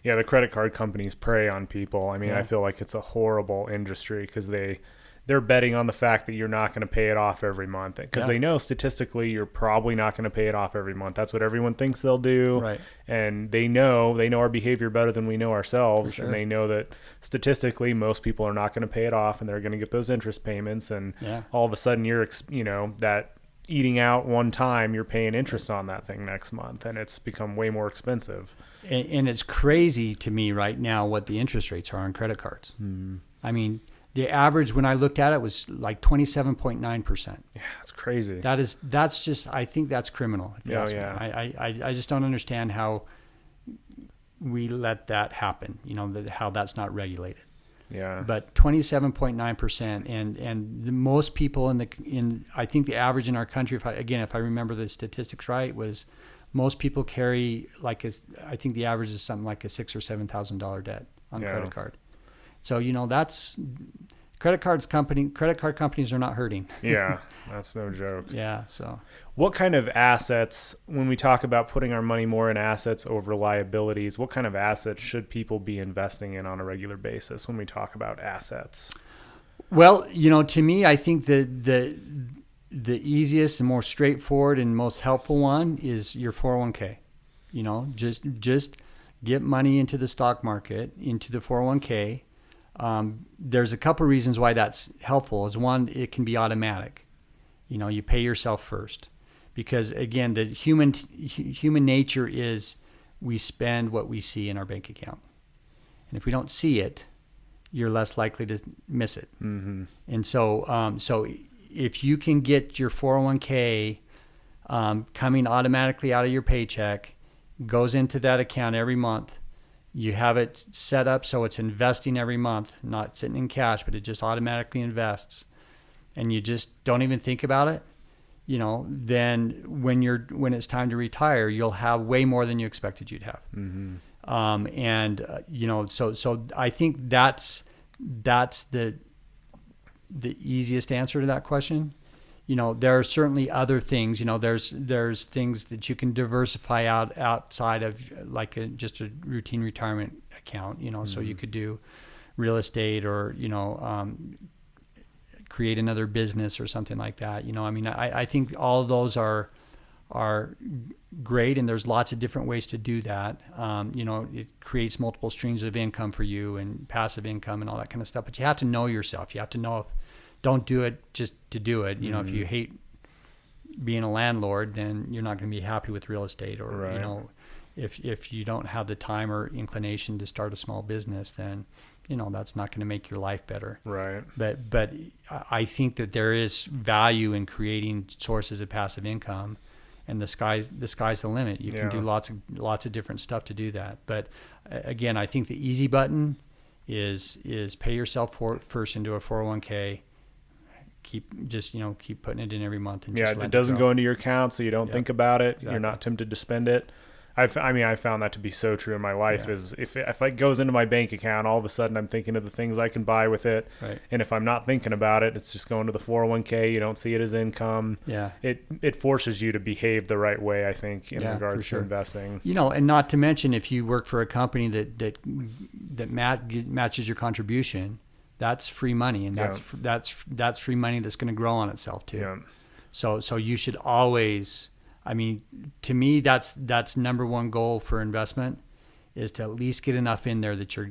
Yeah, the credit card companies prey on people. I mean, Yeah. I feel like it's a horrible industry because they're betting on the fact that you're not going to pay it off every month because Yeah. they know statistically you're probably not going to pay it off every month. That's what everyone thinks they'll do. Right. And they know our behavior better than we know ourselves. For sure. And they know that statistically most people are not going to pay it off and they're going to get those interest payments. And Yeah. all of a sudden that eating out one time, you're paying interest on that thing next month. And it's become way more expensive. And it's crazy to me right now what the interest rates are on credit cards. I mean, the average when I looked at it was like 27.9%. Yeah, it's crazy. That's just, I think that's criminal. If you Oh, ask me. yeah. I just don't understand how we let that happen. How that's not regulated. Yeah. But 27.9%, and most people in I think the average in our country, if I remember the statistics right, was most people carry I think the average is something like a $6,000 or $7,000 debt on a credit card. So that's credit card companies are not hurting. Yeah, that's no joke. Yeah. So what kind of assets, when we talk about putting our money more in assets over liabilities, what kind of assets should people be investing in on a regular basis when we talk about assets? Well, to me, I think the easiest and more straightforward and most helpful one is your 401k. Just get money into the stock market, into the 401k. There's a couple reasons why that's helpful. Is one, it can be automatic. You pay yourself first, because again, the human nature is we spend what we see in our bank account, and if we don't see it, you're less likely to miss it. Mm-hmm. And so if you can get your 401k coming automatically out of your paycheck, goes into that account every month. You have it set up so it's investing every month, not sitting in cash, but it just automatically invests, and you just don't even think about it. Then when it's time to retire, you'll have way more than you expected you'd have. Mm-hmm. So I think that's the easiest answer to that question. There are certainly other things. There's things that you can diversify outside of just a routine retirement account. Mm-hmm. So you could do real estate or create another business or something like that. I think all of those are great, and there's lots of different ways to do that. It creates multiple streams of income for you and passive income and all that kind of stuff. But you have to know yourself. You have to know don't do it just to do it. If you hate being a landlord, then you're not going to be happy with real estate. Or, right. If you don't have the time or inclination to start a small business, then, that's not going to make your life better. Right. But I think that there is value in creating sources of passive income, and the sky's the limit. You can do lots of different stuff to do that. But again, I think the easy button is pay yourself first into a 401k. Keep putting it in every month, and just let it doesn't go into your account, so you don't think about it. Exactly. You're not tempted to spend it. I found that to be so true in my life. Yeah. Is if it goes into my bank account, all of a sudden I'm thinking of the things I can buy with it. Right. And if I'm not thinking about it, it's just going to the 401k. You don't see it as income. Yeah. It forces you to behave the right way, I think, in regards to investing. And not to mention, if you work for a company that matches your contribution, that's free money, and that's free money that's going to grow on itself too. Yeah. So you should always. To me, that's number one goal for investment, is to at least get enough in there that you're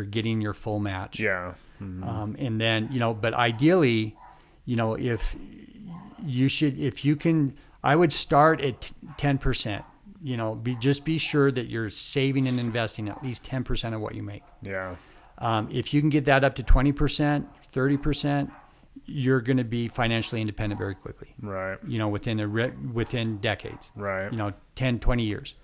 getting your full match. Yeah. Mm-hmm. And then, but ideally, if you can, I would start at 10%, be sure that you're saving and investing at least 10% of what you make. Yeah. If you can get that up to 20%, 30%, you're going to be financially independent very quickly. Right. Within decades. Right. 10, 20 years.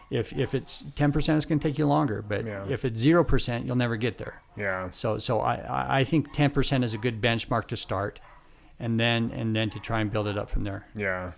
If it's 10%, it's going to take you longer. But if it's 0%, you'll never get there. Yeah. So I think 10% is a good benchmark to start, and then to try and build it up from there. Yeah.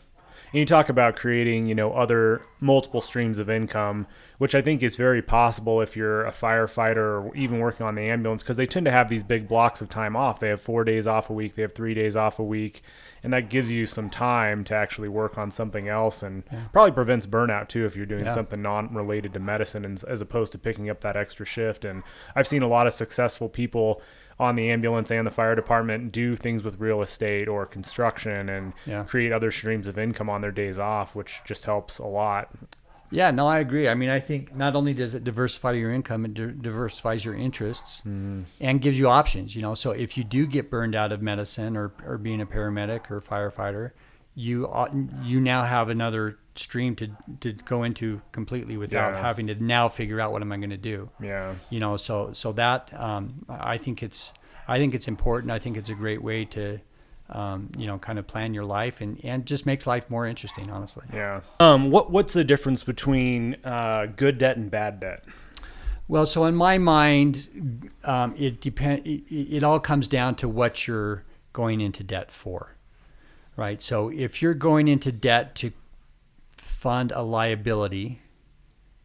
And you talk about creating, other multiple streams of income, which I think is very possible if you're a firefighter or even working on the ambulance, because they tend to have these big blocks of time off. They have 4 days off a week. They have 3 days off a week. And that gives you some time to actually work on something else, and probably prevents burnout too if you're doing something non-related to medicine, as opposed to picking up that extra shift. And I've seen a lot of successful people on the ambulance and the fire department do things with real estate or construction and create other streams of income on their days off, which just helps a lot. Yeah, no, I agree. I mean, I think not only does it diversify your income, it diversifies your interests and gives you options, So if you do get burned out of medicine or being a paramedic or firefighter, you now have another stream to go into completely without having to now figure out what am I going to do. Yeah. So that I think it's important. I think it's a great way to kind of plan your life and just makes life more interesting, honestly. Yeah. What's the difference between good debt and bad debt? Well, so in my mind, it all comes down to what you're going into debt for, right? So if you're going into debt to fund a liability,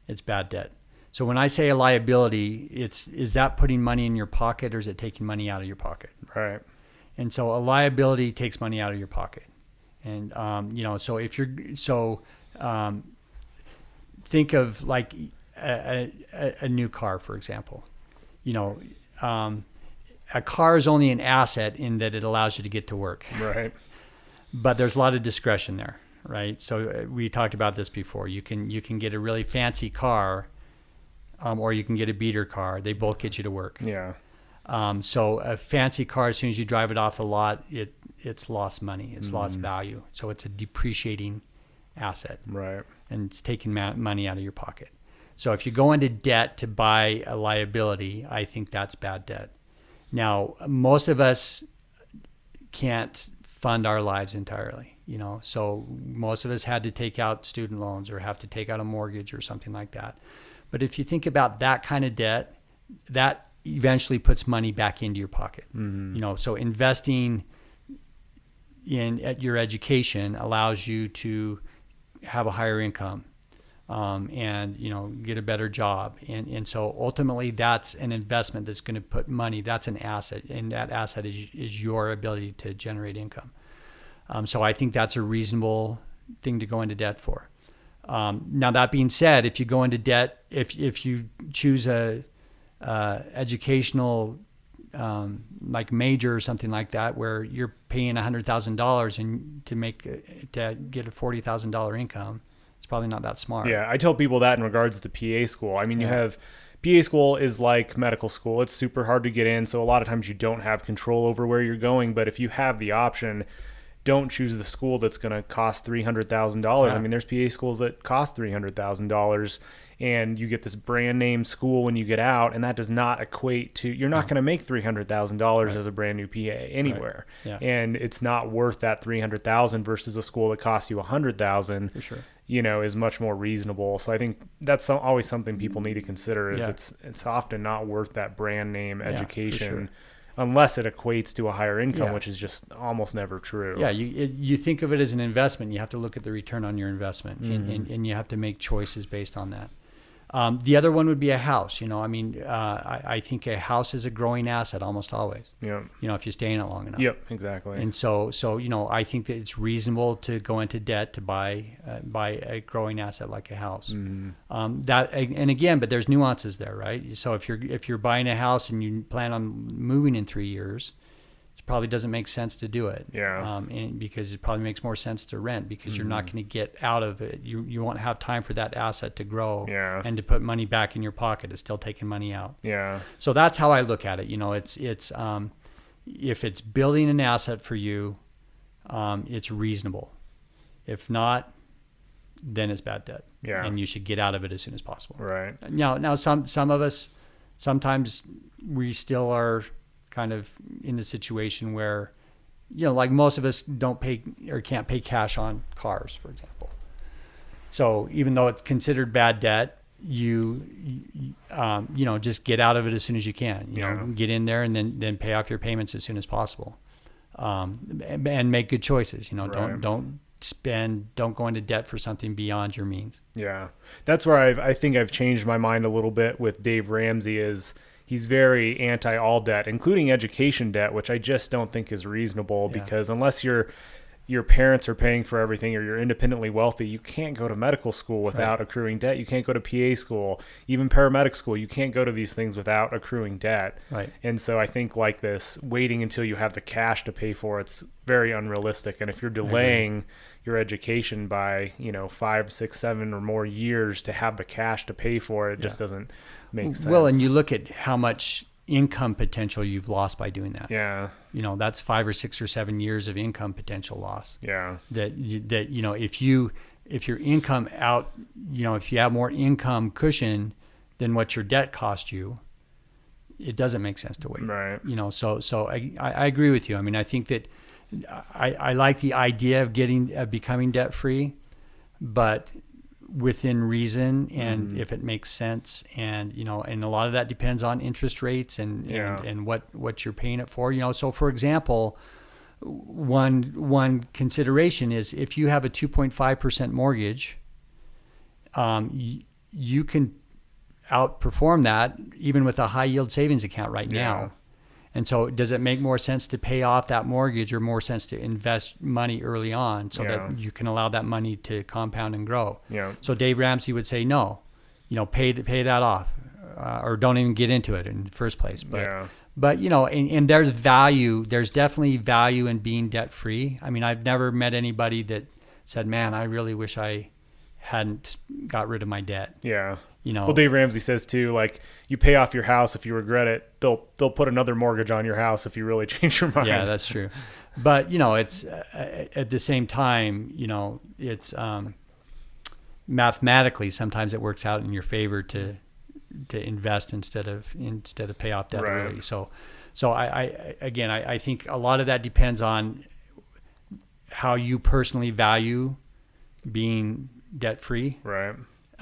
it's bad debt. So when I say a liability, is that putting money in your pocket or is it taking money out of your pocket? Right. And so a liability takes money out of your pocket. And, so if think of like a new car, for example. A car is only an asset in that it allows you to get to work. Right. But there's a lot of discretion there, right? So we talked about this before. You can get a really fancy car, or you can get a beater car. They both get you to work. Yeah. So a fancy car, as soon as you drive it off the lot, it's lost money. It's lost value. So it's a depreciating asset. Right. And it's taking money out of your pocket. So if you go into debt to buy a liability, I think that's bad debt. Now, most of us can't fund our lives entirely, so most of us had to take out student loans or have to take out a mortgage or something like that. But if you think about that kind of debt, that eventually puts money back into your pocket. So investing in your education allows you to have a higher income, and get a better job, and so ultimately that's an investment that's going to put money. That's an asset, and that asset is your ability to generate income. So I think that's a reasonable thing to go into debt for. Now that being said, if you go into debt, if you choose a educational like major or something like that, where you're paying $100,000 and to get a $40,000 income, it's probably not that smart. Yeah, I tell people that in regards to PA school. I mean, you have PA school is like medical school. It's super hard to get in, so a lot of times you don't have control over where you're going. But if you have the option, don't choose the school that's going to cost $300,000. I mean, there's PA schools that cost $300,000, and you get this brand name school when you get out, and that does not equate to, you're not going to make $300,000 as a brand new PA anywhere. Right. Yeah. And it's not worth that $300,000 versus a school that costs you $100,000. For sure. Is much more reasonable. So I think that's always something people need to consider, is it's often not worth that brand name education, unless it equates to a higher income, which is just almost never true. Yeah, you think of it as an investment. You have to look at the return on your investment, and you have to make choices based on that. The other one would be a house. I think a house is a growing asset almost always. Yeah. If you stay in it long enough. Yep, exactly. And so I think that it's reasonable to go into debt to buy a growing asset like a house. But there's nuances there, right? So if you're buying a house and you plan on moving in 3 years, it probably doesn't make sense to do it. Yeah. And because it probably makes more sense to rent, because you're not going to get out of it. You won't have time for that asset to grow and to put money back in your pocket. It's still taking money out. Yeah. So that's how I look at it. It's if it's building an asset for you, it's reasonable. If not, then it's bad debt. Yeah. And you should get out of it as soon as possible. Right. Now some of us, sometimes we still are kind of in the situation where, like most of us don't pay or can't pay cash on cars, for example. So even though it's considered bad debt, you just get out of it as soon as you can. Get in there and then pay off your payments as soon as possible, and make good choices. Right. Don't don't go into debt for something beyond your means. Yeah. That's where I think I've changed my mind a little bit with Dave Ramsey. Is he's very anti all debt, including education debt, which I just don't think is reasonable, because unless your parents are paying for everything or you're independently wealthy, you can't go to medical school without accruing debt. You can't go to PA school, even paramedic school. You can't go to these things without accruing debt. Right. And so I think like this, waiting until you have the cash to pay for it's very unrealistic. And if you're delaying your education by 5, 6, 7 or more years to have the cash to pay for it, just doesn't make sense. Well, and you look at how much income potential you've lost by doing that. Yeah. That's 5 or 6 or 7 years of income potential loss. Yeah. If your income if you have more income cushion than what your debt cost you, it doesn't make sense to wait. Right. So I agree with you. I mean, I think that I like the idea of becoming debt free, but within reason, and if it makes sense, and and a lot of that depends on interest rates and what you're paying it for. So for example, one consideration is if you have a 2.5% mortgage, you can outperform that even with a high yield savings account right now. And so does it make more sense to pay off that mortgage or more sense to invest money early on so that you can allow that money to compound and grow? Yeah. So Dave Ramsey would say, no, pay that off or don't even get into it in the first place. But and there's value. There's definitely value in being debt free. I mean, I've never met anybody that said, man, I really wish I hadn't got rid of my debt. Yeah. Well, Dave Ramsey says too, like you pay off your house if you regret it, they'll put another mortgage on your house if you really change your mind. Yeah, that's true. But it's at the same time, it's mathematically sometimes it works out in your favor to invest instead of pay off debt early. So I think a lot of that depends on how you personally value being debt free. Right.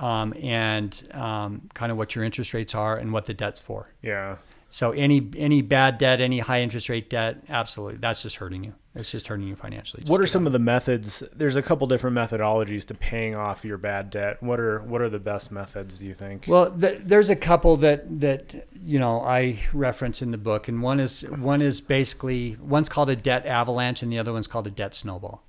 And kind of what your interest rates are and what the debt's for. Yeah. So any bad debt, any high interest rate debt, absolutely, that's just hurting you. It's just hurting you financially. What are some of the methods? There's a couple different methodologies to paying off your bad debt. What are the best methods, do you think? Well, there's a couple that I reference in the book, and one is basically, one's called a debt avalanche and the other one's called a debt snowball.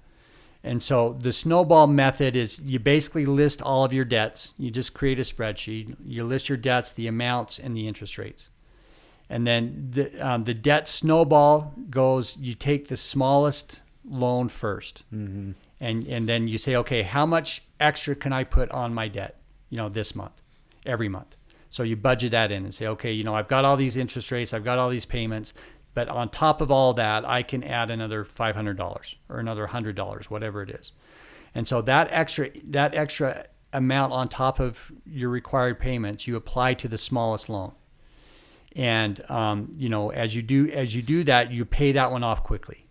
And so the snowball method is you basically list all of your debts. You just create a spreadsheet. You list your debts, the amounts, and the interest rates. And then the debt snowball goes, you take the smallest loan first. Mm-hmm. And then you say, okay, how much extra can I put on my debt, this month, every month? So you budget that in and say, okay, I've got all these interest rates, I've got all these payments. But on top of all that, I can add another $500 or another $100, whatever it is. And so that extra amount on top of your required payments, you apply to the smallest loan. And as you do that, you pay that one off quickly.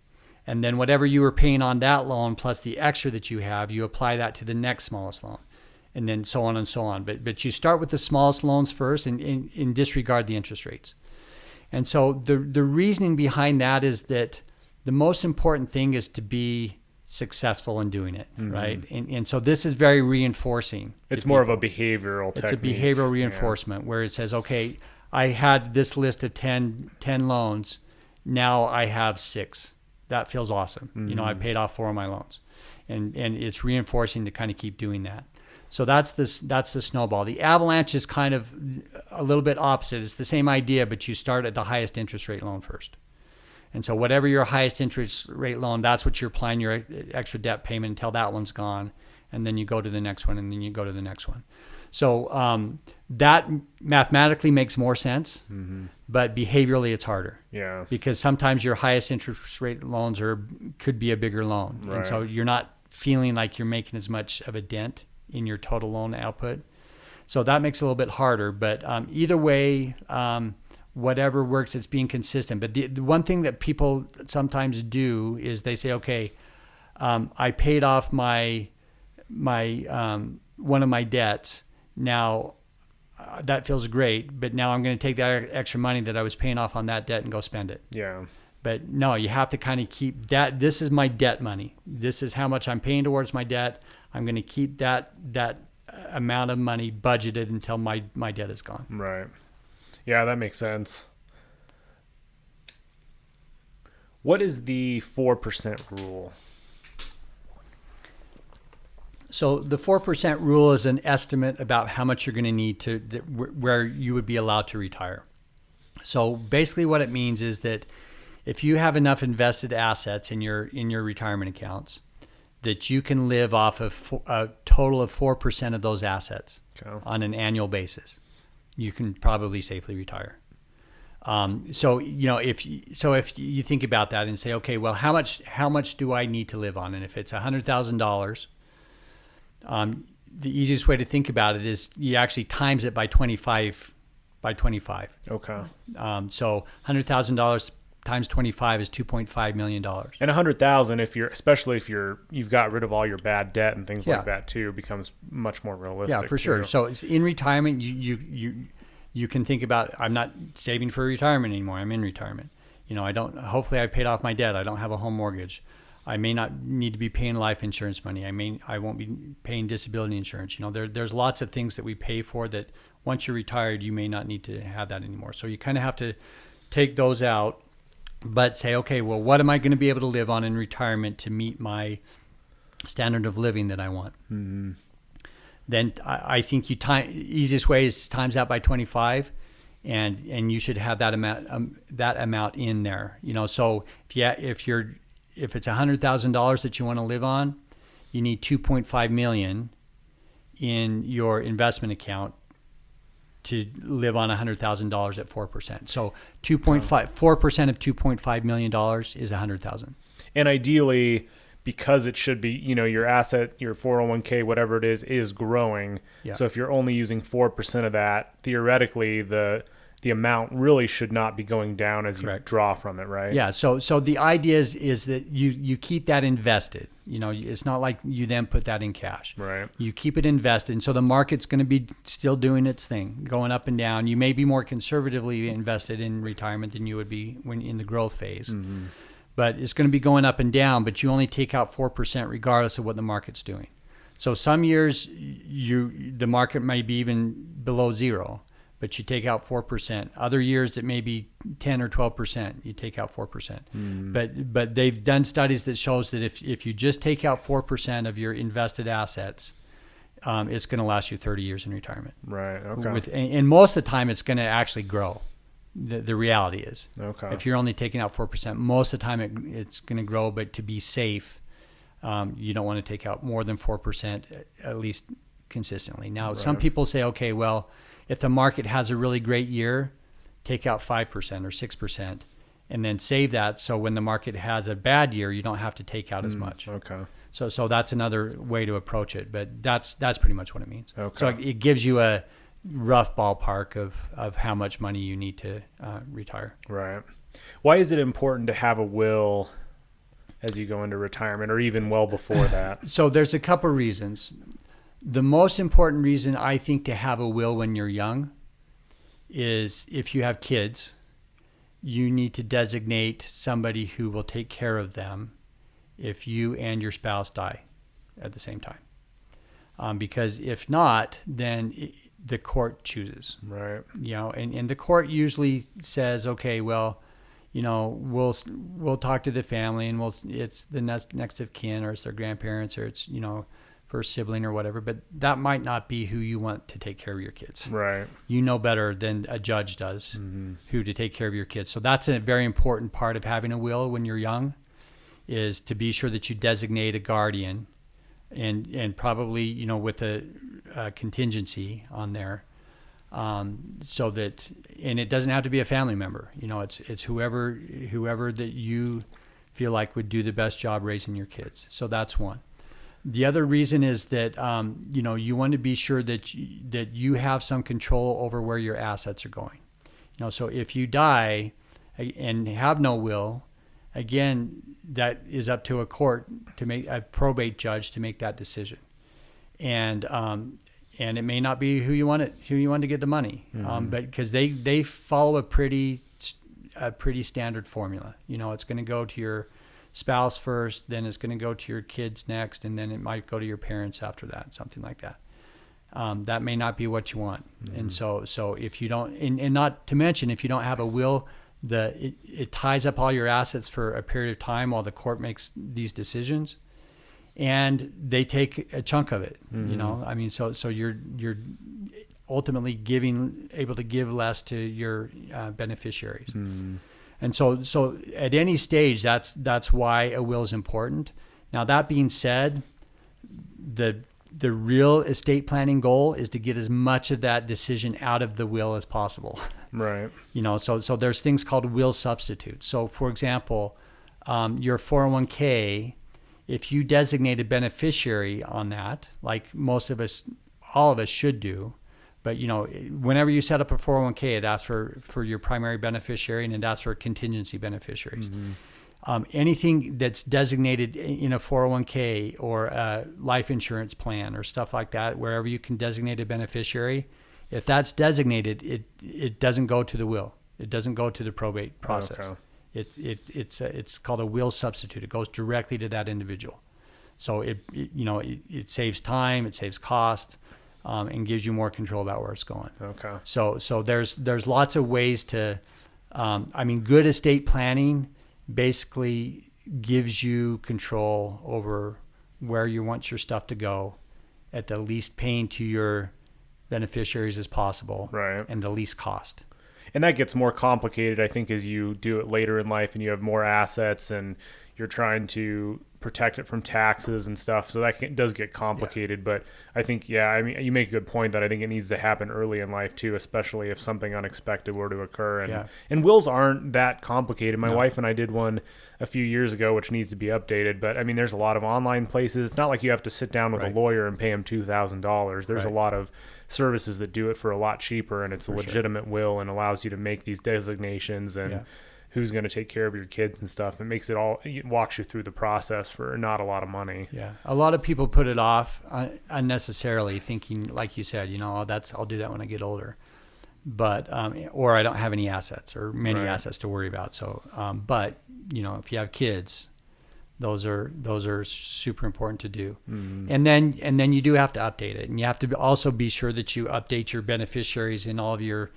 And then whatever you were paying on that loan plus the extra that you have, you apply that to the next smallest loan, and then so on and so on. But you start with the smallest loans first and disregard the interest rates. And so the reasoning behind that is that the most important thing is to be successful in doing it, mm-hmm. right? And so this is very reinforcing. It's more of a behavioral technique. It's a behavioral reinforcement where it says, okay, I had this list of 10 loans. Now I have 6. That feels awesome. Mm-hmm. I paid off 4 of my loans. And it's reinforcing to kind of keep doing that. So that's the snowball. The avalanche is kind of a little bit opposite. It's the same idea, but you start at the highest interest rate loan first. And so whatever your highest interest rate loan, that's what you're applying your extra debt payment until that one's gone. And then you go to the next one, and then you go to the next one. So that mathematically makes more sense, mm-hmm. but behaviorally it's harder. Yeah. Because sometimes your highest interest rate loans could be a bigger loan. Right. And so you're not feeling like you're making as much of a dent in your total loan output. So that makes it a little bit harder, but either way, whatever works, it's being consistent. But the one thing that people sometimes do is they say, okay, I paid off my one of my debts. Now that feels great, but now I'm going to take that extra money that I was paying off on that debt and go spend it. Yeah. But no, you have to kind of keep that. This is my debt money. This is how much I'm paying towards my debt. I'm going to keep that amount of money budgeted until my debt is gone. Right. Yeah, that makes sense. What is the 4% rule? So the 4% rule is an estimate about how much you're going to need where you would be allowed to retire. So basically what it means is that if you have enough invested assets in your retirement accounts, that you can live off of a total of 4% of those assets on an annual basis, you can probably safely retire. So if you think about that and say, okay, well, how much do I need to live on? And if it's $100,000, the easiest way to think about it is you actually times it by 25. Okay. So $100,000 times 25 is $2.5 million. And 100,000, especially if you've got rid of all your bad debt and things like that too, becomes much more realistic. Yeah, for sure. So it's in retirement, you can think about, I'm not saving for retirement anymore. I'm in retirement. Hopefully I paid off my debt. I don't have a home mortgage. I may not need to be paying life insurance money. I won't be paying disability insurance. There's lots of things that we pay for that once you're retired, you may not need to have that anymore. So you kind of have to take those out, but say, okay, well, what am I going to be able to live on in retirement to meet my standard of living that I want? Mm-hmm. Then I think easiest way is times that by 25, and you should have that amount in there. So if it's $100,000 that you want to live on, you need $2.5 million in your investment account to live on $100,000 at 4%. So 4% of $2.5 million is $100,000. And ideally, because it should be, your asset, your 401k, whatever it is growing. Yeah. So if you're only using 4% of that, theoretically, the amount really should not be going down as you draw from it, right? Yeah. So the idea is that you keep that invested. It's not like you then put that in cash. Right. You keep it invested. And so the market's going to be still doing its thing, going up and down. You may be more conservatively invested in retirement than you would be when in the growth phase. Mm-hmm. But it's going to be going up and down, but you only take out 4% regardless of what the market's doing. So some years the market may be even below zero, but you take out 4%. Other years it may be 10 or 12%. You take out 4%. Mm. But they've done studies that shows that if you just take out 4% of your invested assets, it's going to last you 30 years in retirement. Right. Okay. And most of the time it's going to actually grow. The reality is, okay, if you're only taking out 4%, most of the time it's going to grow. But to be safe, you don't want to take out more than 4%, at least consistently. Now, some people say, okay, well, if the market has a really great year, take out 5% or 6%, and then save that. So when the market has a bad year, you don't have to take out as much. Okay. So that's another way to approach it. But that's pretty much what it means. Okay. So it gives you a rough ballpark of how much money you need to retire. Right. Why is it important to have a will as you go into retirement or even well before that? So there's a couple reasons. The most important reason I think to have a will when you're young is if you have kids, you need to designate somebody who will take care of them if you and your spouse die at the same time. Because if not, then the court chooses. Right. And the court usually says, okay, well, we'll talk to the family and it's the next of kin, or it's their grandparents, or it's, first sibling or whatever, but that might not be who you want to take care of your kids. Right. You know better than a judge does who to take care of your kids. So that's a very important part of having a will when you're young, is to be sure that you designate a guardian and probably, with a contingency on there, so that, and it doesn't have to be a family member. It's whoever that you feel like would do the best job raising your kids. So that's one. The other reason is that you want to be sure that you have some control over where your assets are going. So if you die and have no will, again, that is up to a court to make a probate judge to make that decision, and it may not be who you want to get the money, but because they follow a pretty a pretty standard formula. It's going to go to your spouse first, then it's going to go to your kids next, and then it might go to your parents after that, something like that. That may not be what you want. And so if you don't, and not to mention, if you don't have a will, it ties up all your assets for a period of time while the court makes these decisions, and they take a chunk of it. I mean, so you're ultimately able to give less to your beneficiaries. And so at any stage, that's why a will is important. Now, that being said, the real estate planning goal is to get as much of that decision out of the will as possible. Right. So there's things called will substitutes. So for example, your 401k, if you designate a beneficiary on that, like all of us should do, but whenever you set up a 401k, it asks for your primary beneficiary, and it asks for contingency beneficiaries. Anything that's designated in a 401k or a life insurance plan or stuff like that, wherever you can designate a beneficiary, if that's designated, it doesn't go to the will. It doesn't go to the probate process. Okay. It's called a will substitute. It goes directly to that individual. So it saves time, it saves cost, and gives you more control about where it's going. Okay. So there's lots of ways to, good estate planning basically gives you control over where you want your stuff to go at the least pain to your beneficiaries as possible, right, and the least cost. And that gets more complicated, I think, as you do it later in life and you have more assets and you're trying to protect it from taxes and stuff. So that does get complicated. Yeah. But I think, you make a good point that I think it needs to happen early in life too, especially if something unexpected were to occur. And wills aren't that complicated. My wife and I did one a few years ago, which needs to be updated. But there's a lot of online places. It's not like you have to sit down with a lawyer and pay him $2,000. There's a lot of services that do it for a lot cheaper, and it's a legitimate will and allows you to make these designations and who's going to take care of your kids and stuff. It walks you through the process for not a lot of money. Yeah. A lot of people put it off unnecessarily, thinking, like you said, I'll do that when I get older. But, or I don't have any assets or many assets to worry about. So, but if you have kids, those are super important to do. And then you do have to update it, and you have to also be sure that you update your beneficiaries in all of your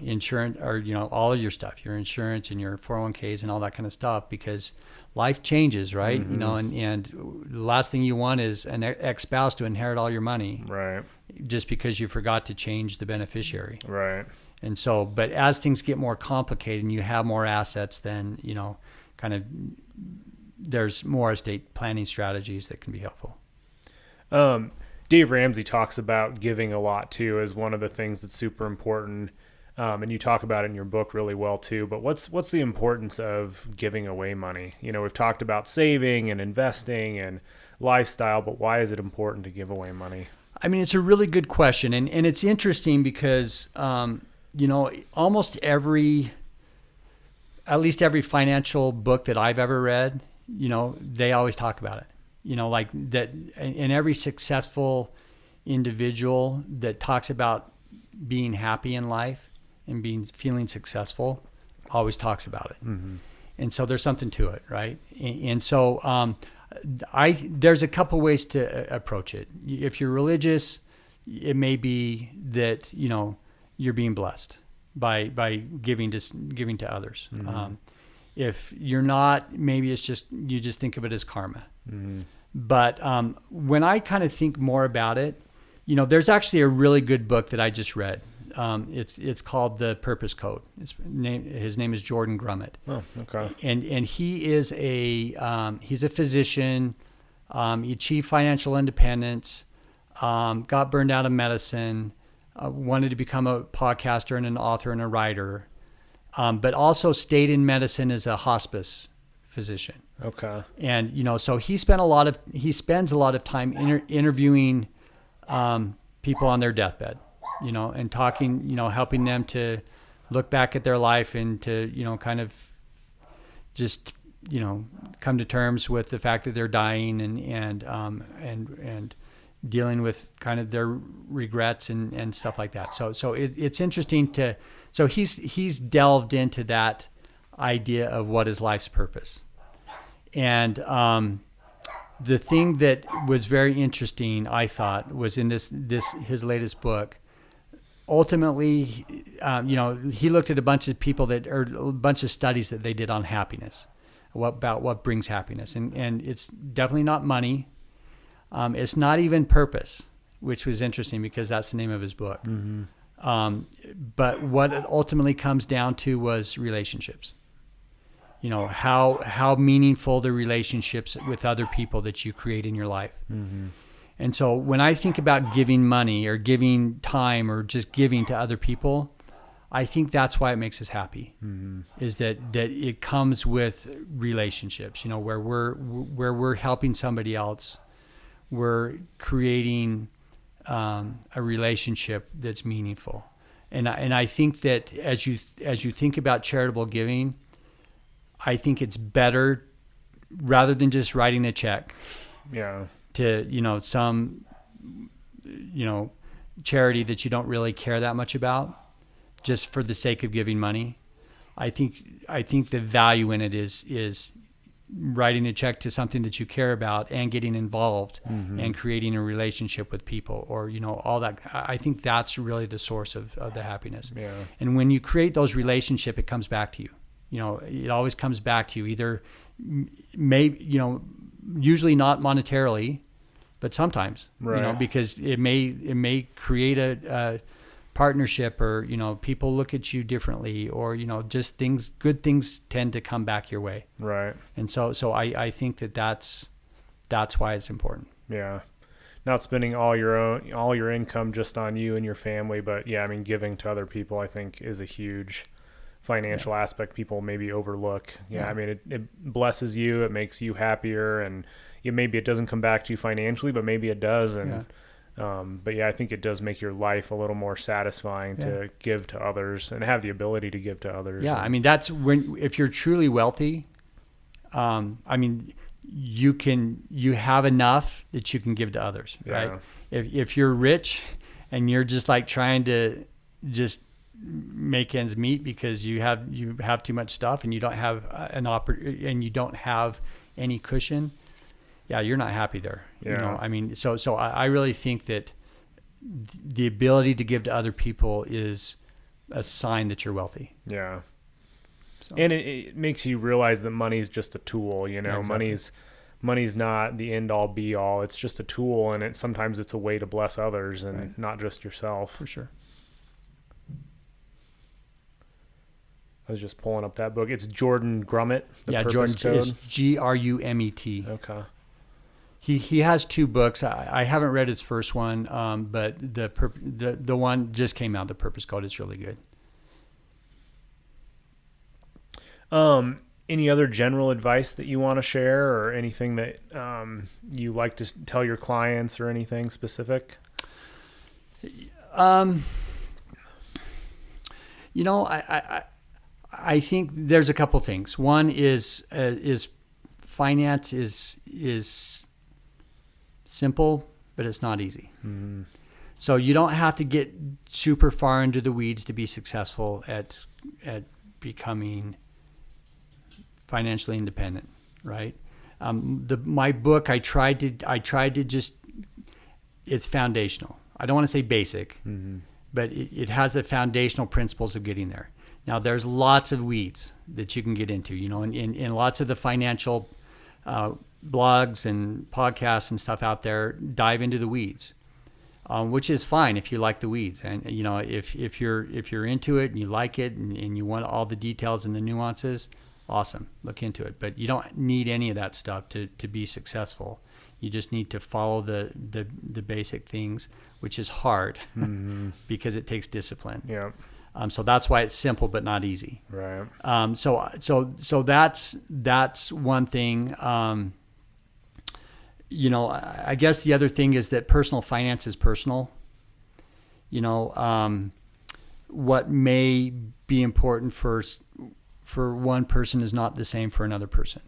insurance, or all of your stuff, your insurance and your 401ks and all that kind of stuff, because life changes, right? And the last thing you want is an ex-spouse to inherit all your money, right, just because you forgot to change the beneficiary, right? And so, but as things get more complicated and you have more assets, then kind of there's more estate planning strategies that can be helpful. Dave Ramsey talks about giving a lot too as one of the things that's super important. And you talk about it in your book really well too, but what's the importance of giving away money? We've talked about saving and investing and lifestyle, but why is it important to give away money? It's a really good question. And it's interesting because, almost at least every financial book that I've ever read, they always talk about it, like that, and every successful individual that talks about being happy in life and feeling successful always talks about it. And so there's something to it, right? And so there's a couple ways to approach it. If you're religious, it may be that you're being blessed by giving to others. If you're not, maybe it's just you just think of it as karma. But when I kind of think more about it, there's actually a really good book that I just read. It's called The Purpose Code. His name is Jordan Grummett. Oh, okay. And he is he's a physician. He achieved financial independence, got burned out of medicine, wanted to become a podcaster and an author and a writer, but also stayed in medicine as a hospice physician. Okay. And so he spends a lot of time interviewing people on their deathbed. And talking, helping them to look back at their life and to, kind of just, come to terms with the fact that they're dying and dealing with kind of their regrets and stuff like that. So it's interesting so he's delved into that idea of what is life's purpose. And the thing that was very interesting, I thought, was in this his latest book. Ultimately, he looked at a bunch of people a bunch of studies that they did on happiness, about what brings happiness, and it's definitely not money. It's not even purpose, which was interesting because that's the name of his book. Mm-hmm. But what it ultimately comes down to was relationships. How meaningful the relationships with other people that you create in your life. Mm-hmm. And so when I think about giving money or giving time or just giving to other people, I think that's why it makes us happy. Mm-hmm. Is that it comes with relationships, where we're helping somebody else, we're creating a relationship that's meaningful. And I think that as you think about charitable giving, I think it's better rather than just writing a check. Yeah. To some charity that you don't really care that much about, just for the sake of giving money. I think the value in it is writing a check to something that you care about and getting involved mm-hmm. and creating a relationship with people, or all that. I think that's really the source of the happiness. Yeah. And when you create those relationships, it comes back to you. It always comes back to you, either usually not monetarily, but sometimes, right. Because it may create a partnership, or people look at you differently, or just good things tend to come back your way. Right. And so I think that's why it's important. Yeah. Not spending all your income just on you and your family, but giving to other people, I think, is a huge financial aspect people maybe overlook. It blesses you, it makes you happier, and maybe it doesn't come back to you financially, but maybe it does. And I think it does make your life a little more satisfying to give to others and have the ability to give to others. That's if you're truly wealthy, you have enough that you can give to others, right? If you're rich and you're just like trying to just make ends meet because you have too much stuff and you don't have and you don't have any cushion, you're not happy there. So I really think that the ability to give to other people is a sign that you're wealthy. Yeah. So. And it makes you realize that money's just a tool, exactly. Money's not the end all be all. It's just a tool, and sometimes it's a way to bless others and not just yourself. For sure. I was just pulling up that book. It's Jordan Grumet. Jordan is Grumet. Okay. He has two books. I haven't read his first one, but the one just came out. The Purpose Code is really good. Any other general advice that you want to share, or anything that you like to tell your clients, or anything specific? I think there's a couple things. One is finance is simple, but it's not easy. Mm-hmm. So you don't have to get super far into the weeds to be successful at becoming financially independent, right? My book, I tried to just, it's foundational. I don't want to say basic, mm-hmm. but it has the foundational principles of getting there. Now, there's lots of weeds that you can get into, in lots of the financial blogs and podcasts and stuff out there dive into the weeds, which is fine if you like the weeds. And, if you're into it and you like it and you want all the details and the nuances, awesome, look into it. But you don't need any of that stuff to be successful. You just need to follow the basic things, which is hard mm-hmm. because it takes discipline. Yeah. So that's why it's simple but not easy. Right. So that's one thing. I guess the other thing is that personal finance is personal. What may be important for one person is not the same for another person.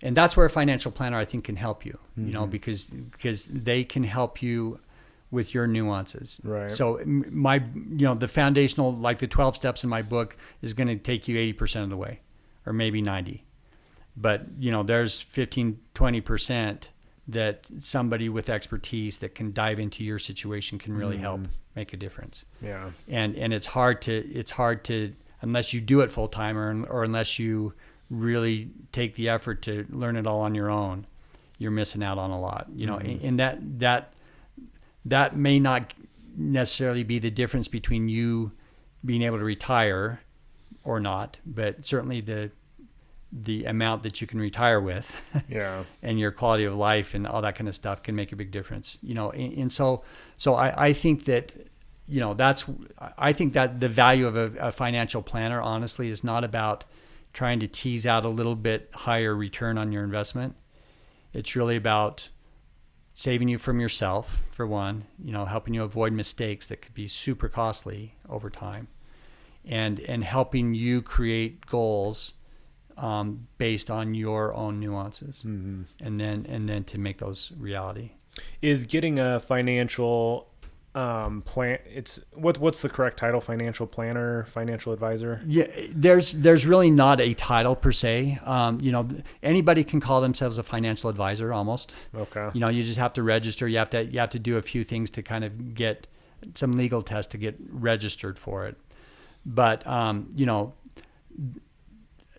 And that's where a financial planner, I think, can help you, you know, Mm-hmm. because they can help you with your nuances. Right. So the foundational, like the 12 steps in my book, is going to take you 80% of the way, or maybe 90. But, there's 15, 20% that somebody with expertise that can dive into your situation can really help make a difference. Yeah. And it's hard to, unless you do it full time, or unless you really take the effort to learn it all on your own, you're missing out on a lot, and that may not necessarily be the difference between you being able to retire or not, but certainly the amount that you can retire with Yeah. and your quality of life and all that kind of stuff can make a big difference, and so I think that, I think that the value of a financial planner, honestly, is not about trying to tease out a little bit higher return on your investment. It's really about saving you from yourself, for one, helping you avoid mistakes that could be super costly over time, and helping you create goals based on your own nuances, and then to make those reality. Is getting a financial plan, what's the correct title? Financial planner, financial advisor? Yeah, there's really not a title per se. Anybody can call themselves a financial advisor almost. Okay. You just have to register. You have to do a few things to kind of get some legal tests to get registered for it. But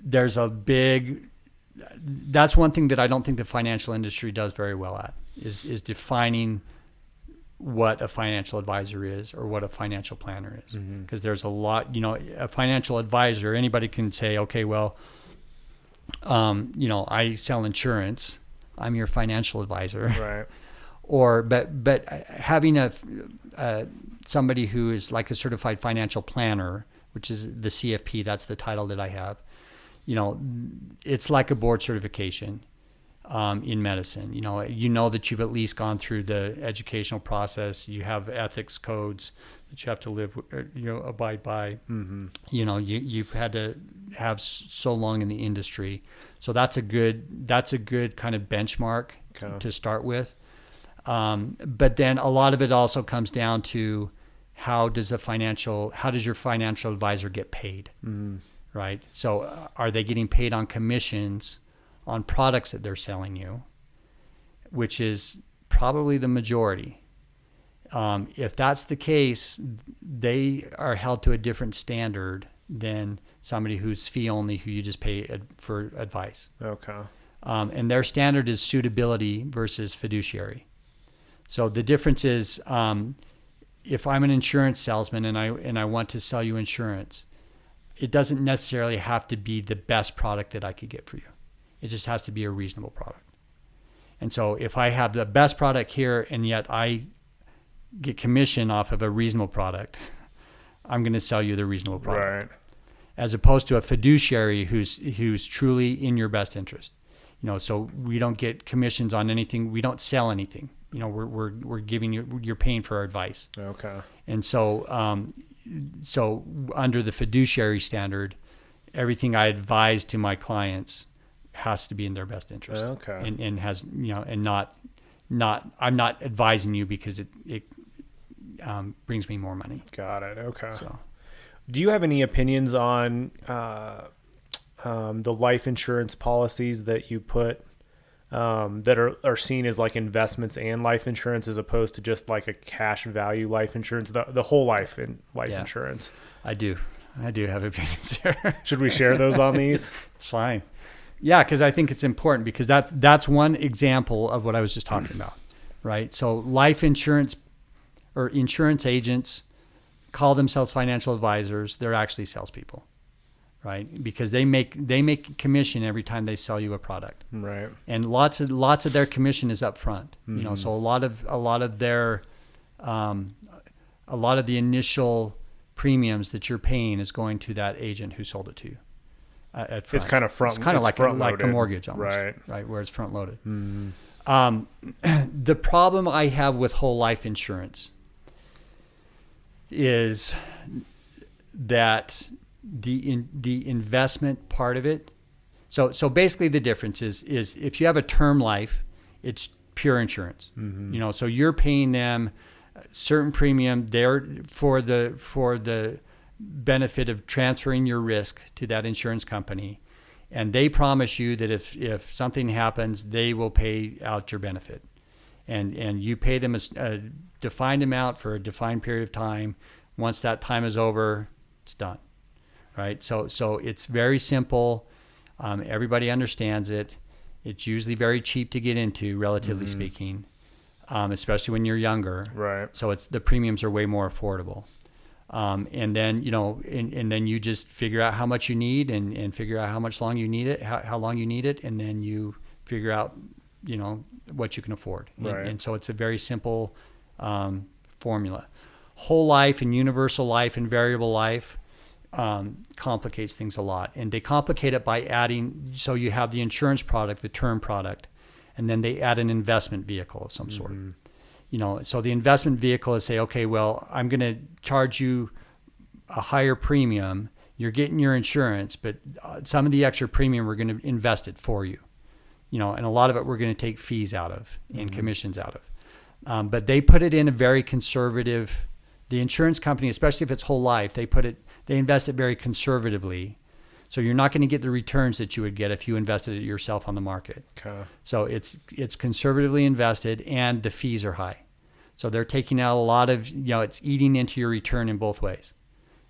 there's that's one thing that I don't think the financial industry does very well at, is defining what a financial advisor is or what a financial planner is. Because there's a lot, a financial advisor, anybody can say, okay, well, I sell insurance, I'm your financial advisor. Right. But having somebody who is like a certified financial planner, which is the CFP, that's the title that I have, it's like a board certification in medicine. That you've at least gone through the educational process. You have ethics codes that you have to live, abide by. You've had to have so long in the industry, so that's a good kind of benchmark to start with. But then a lot of it also comes down to how does your financial advisor get paid, right? So are they getting paid on commissions on products that they're selling you, which is probably the majority. If that's the case, they are held to a different standard than somebody who's fee only, who you just pay for advice. Okay. And their standard is suitability versus fiduciary. So the difference is, if I'm an insurance salesman and I want to sell you insurance, it doesn't necessarily have to be the best product that I could get for you. It just has to be a reasonable product. And so if I have the best product here and yet I get commission off of a reasonable product, I'm going to sell you the reasonable product. Right. As opposed to a fiduciary who's truly in your best interest. So we don't get commissions on anything. We don't sell anything. We're giving you're paying for our advice. Okay. And so so under the fiduciary standard, everything I advise to my clients has to be in their best interest. Okay. And has, and not I'm not advising you because it brings me more money. Got it. Okay. So, do you have any opinions on the life insurance policies that you put that are seen as like investments and life insurance, as opposed to just like a cash value life insurance, the whole life insurance? I do have opinions here. Should we share those on these? It's fine. Yeah, because I think it's important, because that's one example of what I was just talking about, right? So life insurance or insurance agents call themselves financial advisors. They're actually salespeople, right? Because they make commission every time they sell you a product, right? And lots of their commission is up front, So a lot of the initial premiums that you're paying is going to that agent who sold it to you. At front. It's kind of front. It's kind of like a mortgage almost, right? Where it's front loaded. The problem I have with whole life insurance is that the investment part of it. So basically the difference is if you have a term life, it's pure insurance. So you're paying them a certain premium there for the benefit of transferring your risk to that insurance company. And they promise you that if something happens, they will pay out your benefit. And you pay them a defined amount for a defined period of time. Once that time is over, it's done, right? So it's very simple. Everybody understands it. It's usually very cheap to get into, relatively speaking, especially when you're younger. Right. So the premiums are way more affordable. And then, and then you just figure out how much you need and figure out how long you need it, how long you need it. And then you figure out, what you can afford. Right. And so it's a very simple formula. Whole life and universal life and variable life complicates things a lot. And they complicate it by adding, so you have the insurance product, the term product, and then they add an investment vehicle of some sort. So the investment vehicle is say, okay, well, I'm going to charge you a higher premium. You're getting your insurance, but some of the extra premium, we're going to invest it for you. And a lot of it we're going to take fees out of and commissions out of. But they put it in a very conservative, the insurance company, especially if it's whole life, they invest it very conservatively. So you're not going to get the returns that you would get if you invested it yourself on the market. Okay. So it's conservatively invested and the fees are high. So they're taking out a lot of, it's eating into your return in both ways.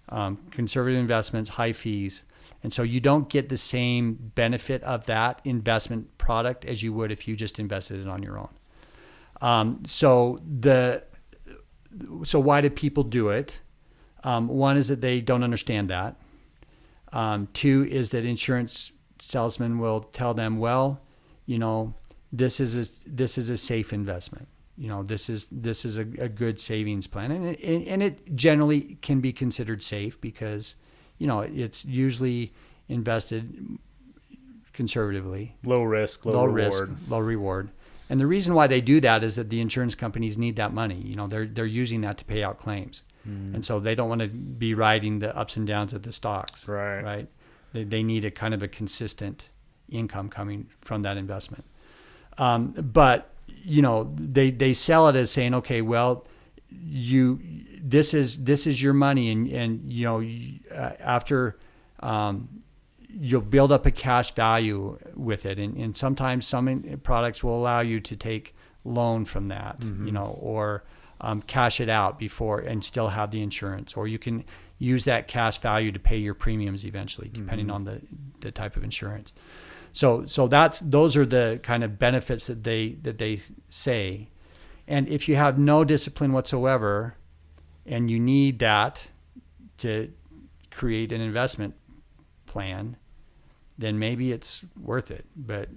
Conservative investments, high fees. And so you don't get the same benefit of that investment product as you would if you just invested it on your own. So why do people do it? One is that they don't understand that. Two is that insurance salesmen will tell them, well, this is a safe investment. This is a good savings plan, and it generally can be considered safe because it's usually invested conservatively, low risk, low reward. And the reason why they do that is that the insurance companies need that money. They're using that to pay out claims. And so they don't want to be riding the ups and downs of the stocks. Right. They need a kind of a consistent income coming from that investment. But they sell it as saying, okay, well, this is your money, and after you'll build up a cash value with it, and sometimes some products will allow you to take loan from that, or cash it out before and still have the insurance, or you can use that cash value to pay your premiums eventually, depending on the type of insurance. So those are the kind of benefits that they say. And if you have no discipline whatsoever and you need that to create an investment plan, then maybe it's worth it, but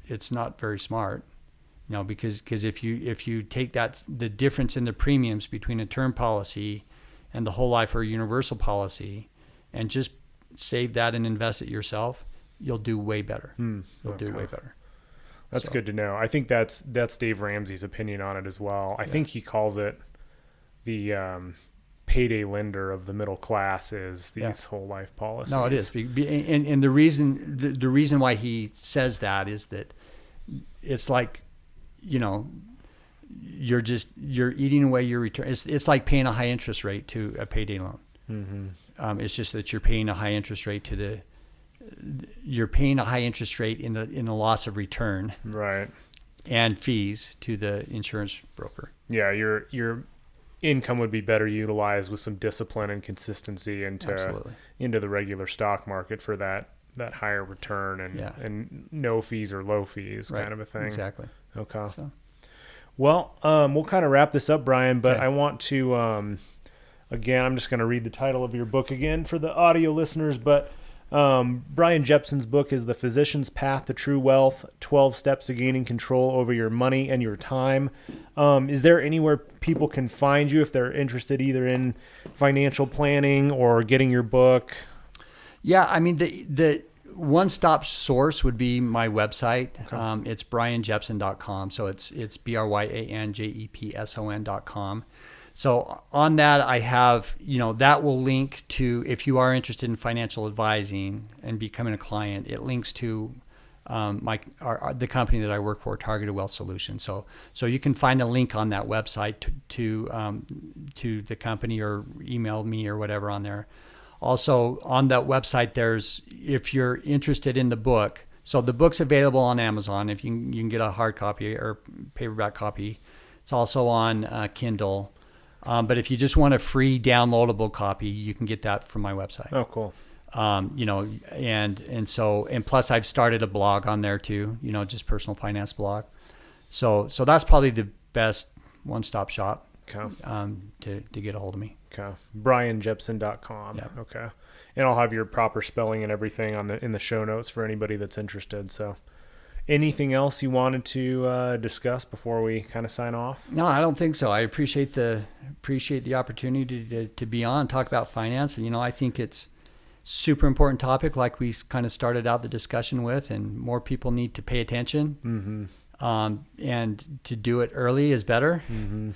it's not very smart. Because if you take the difference in the premiums between a term policy and the whole life or universal policy and just save that and invest it yourself, you'll do way better. You'll do way better. That's good to know. I think that's Dave Ramsey's opinion on it as well. I think he calls it the payday lender of the middle class is these whole life policies. No, it is. And the reason why he says that is that it's like, you're eating away your return. It's like paying a high interest rate to a payday loan. It's just that you're paying a high interest rate you're paying a high interest rate in the loss of return, right, and fees to the insurance broker. Yeah, your income would be better utilized with some discipline and consistency into the regular stock market for that higher return and no fees or low fees kind of a thing. Exactly. Okay. Well, we'll kind of wrap this up, Bryan, but I want to again, I'm just going to read the title of your book again for the audio listeners, but Bryan Jepson's book is The Physician's Path to True Wealth, 12 Steps to Gaining Control Over Your Money and Your Time. Is there anywhere people can find you if they're interested either in financial planning or getting your book? Yeah, I mean, the one-stop source would be my website. Okay. It's bryanjepson.com. So it's BryanJepson.com. So on that, I have, that will link to, if you are interested in financial advising and becoming a client, it links to the company that I work for, Targeted Wealth Solutions. So you can find a link on that website to the company, or email me or whatever on there. Also on that website, if you're interested in the book, so the book's available on Amazon. If you can get a hard copy or paperback copy. It's also on Kindle. But if you just want a free downloadable copy, you can get that from my website. Oh, cool. And plus I've started a blog on there too, just personal finance blog. So that's probably the best one-stop shop. Okay. To get a hold of me. Okay. BryanJepson.com. Yeah. Okay. And I'll have your proper spelling and everything in the show notes for anybody that's interested. So anything else you wanted to discuss before we kind of sign off? No, I don't think so. I appreciate the opportunity to be on and talk about finance. And, I think it's super important topic, like we kind of started out the discussion with, and more people need to pay attention. Mm-hmm. And to do it early is better. Mm-hmm.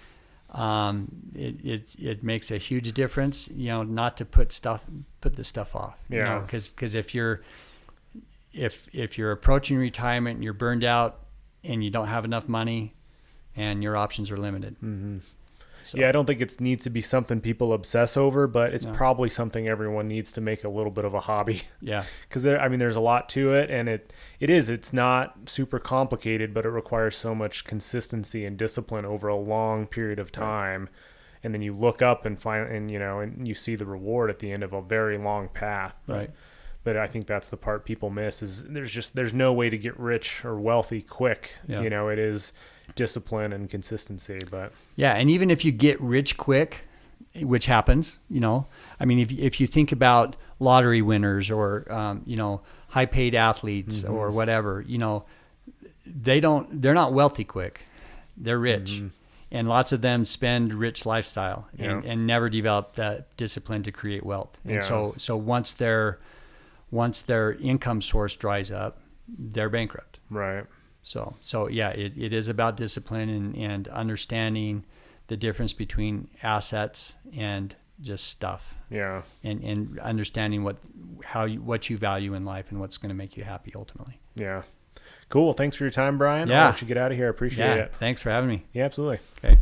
It makes a huge difference, not to put the stuff off. Yeah. Because if you're approaching retirement and you're burned out and you don't have enough money and your options are limited. Mm-hmm. So. Yeah, I don't think it needs to be something people obsess over, but it's probably something everyone needs to make a little bit of a hobby. Yeah. Because there's a lot to it, and it's not super complicated, but it requires so much consistency and discipline over a long period of time. Right. And then you look up and and you see the reward at the end of a very long path. Right. But I think that's the part people miss, is there's no way to get rich or wealthy quick. Yeah. It is discipline and consistency. But yeah, and even if you get rich quick, which happens, if you think about lottery winners or high paid athletes, mm-hmm. or whatever, they're not wealthy quick. They're rich. Mm-hmm. And lots of them spend rich lifestyle and never develop that discipline to create wealth. And so once their income source dries up, they're bankrupt. Right. So yeah, it is about discipline and understanding the difference between assets and just stuff. Yeah. And understanding what you value in life and what's going to make you happy ultimately. Yeah. Cool. Thanks for your time, Bryan. Yeah. I'll let you get out of here. I appreciate it. Thanks for having me. Yeah, absolutely. Okay.